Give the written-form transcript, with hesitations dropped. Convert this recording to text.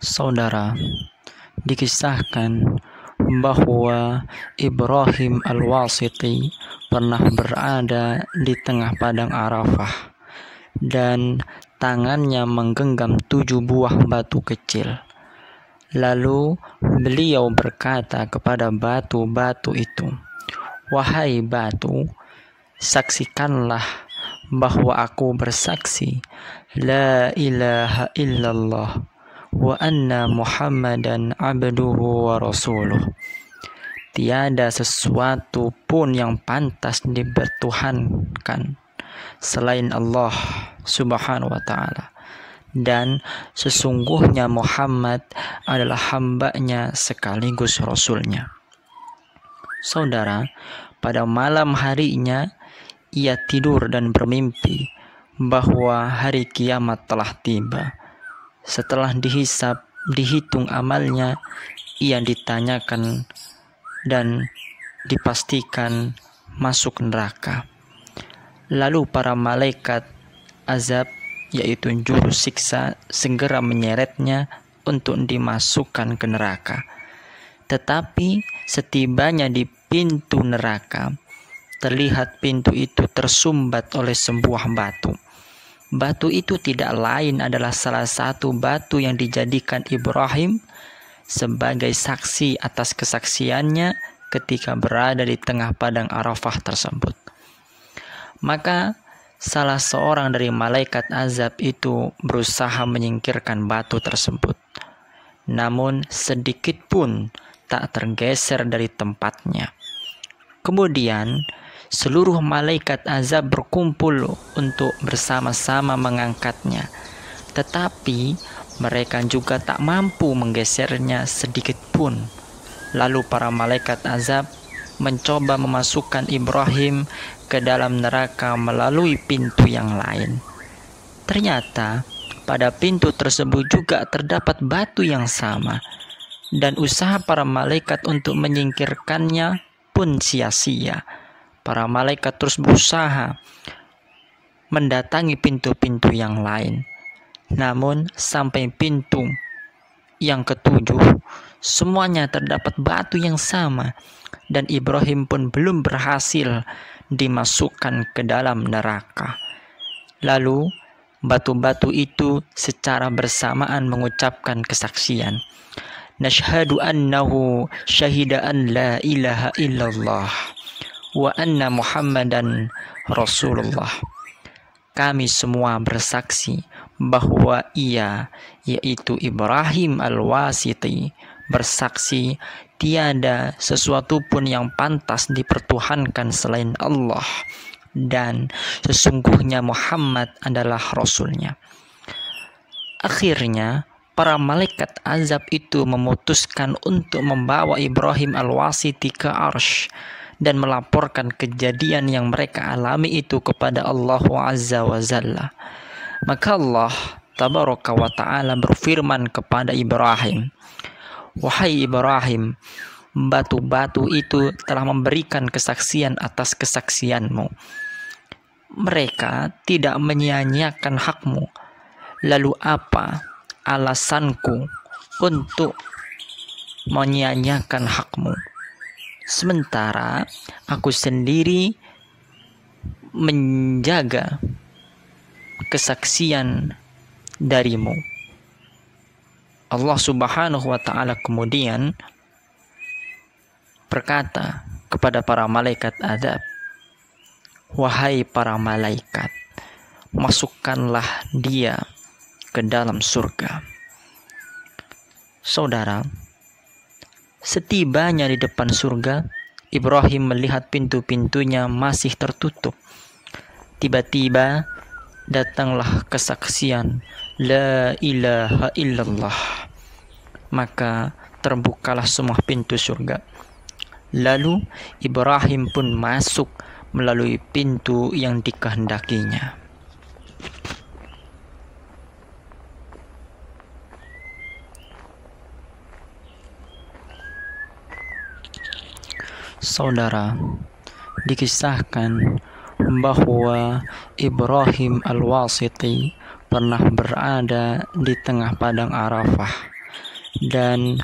Saudara, dikisahkan bahwa Ibrahim Al-Wasiti pernah berada di tengah padang Arafah dan tangannya menggenggam 7 buah batu kecil. Lalu beliau berkata kepada batu-batu itu, "Wahai batu, saksikanlah bahwa aku bersaksi la ilaha illallah wa anna Muhammadan abduhu wa rasuluh. Tiada sesuatu pun yang pantas dibertuhankan selain Allah Subhanahu wa ta'ala, dan sesungguhnya Muhammad adalah hambanya sekaligus rasulnya." Saudara, pada malam harinya ia tidur dan bermimpi bahwa hari kiamat telah tiba. Setelah dihitung amalnya, ia ditanyakan dan dipastikan masuk neraka. Lalu para malaikat azab, yaitu juru siksa, segera menyeretnya untuk dimasukkan ke neraka. Tetapi setibanya di pintu neraka, terlihat pintu itu tersumbat oleh sebuah batu. Batu itu tidak lain adalah salah satu batu yang dijadikan Ibrahim sebagai saksi atas kesaksiannya ketika berada di tengah padang Arafah tersebut. Maka salah seorang dari malaikat azab itu berusaha menyingkirkan batu tersebut, namun sedikit pun tak tergeser dari tempatnya. Kemudian seluruh malaikat azab berkumpul untuk bersama-sama mengangkatnya, tetapi mereka juga tak mampu menggesernya sedikit pun. Lalu para malaikat azab mencoba memasukkan Ibrahim ke dalam neraka melalui pintu yang lain. Ternyata pada pintu tersebut juga terdapat batu yang sama, dan usaha para malaikat untuk menyingkirkannya pun sia-sia. Para malaikat terus berusaha mendatangi pintu-pintu yang lain. Namun sampai pintu yang ketujuh, semuanya terdapat batu yang sama, dan Ibrahim pun belum berhasil dimasukkan ke dalam neraka. Lalu batu-batu itu secara bersamaan mengucapkan kesaksian, "Nashhadu annahu syahida an la ilaha illallah wa anna Muhammadan Rasulullah." Kami semua bersaksi bahwa ia, yaitu Ibrahim Al-Wasiti, bersaksi tiada sesuatu pun yang pantas dipertuhankan selain Allah, dan sesungguhnya Muhammad adalah Rasulnya. Akhirnya para malaikat azab itu memutuskan untuk membawa Ibrahim Al-Wasiti ke Arsy dan melaporkan kejadian yang mereka alami itu kepada Allah Azza wa Jalla. Maka Allah Tabaraka wa Ta'ala berfirman kepada Ibrahim, "Wahai Ibrahim, batu-batu itu telah memberikan kesaksian atas kesaksianmu. Mereka tidak menyia-nyiakan hakmu. Lalu apa alasanku untuk menyia-nyiakan hakmu? Sementara aku sendiri menjaga kesaksian darimu." Allah Subhanahu wa Ta'ala kemudian berkata kepada para malaikat azab, "Wahai para malaikat, masukkanlah dia ke dalam surga." Saudara, setibanya di depan surga, Ibrahim melihat pintu-pintunya masih tertutup. Tiba-tiba datanglah kesaksian la ilaha illallah. Maka terbukalah semua pintu surga. Lalu Ibrahim pun masuk melalui pintu yang dikehendakinya. Saudara, dikisahkan bahwa Ibrahim Al-Wasiti pernah berada di tengah padang Arafah dan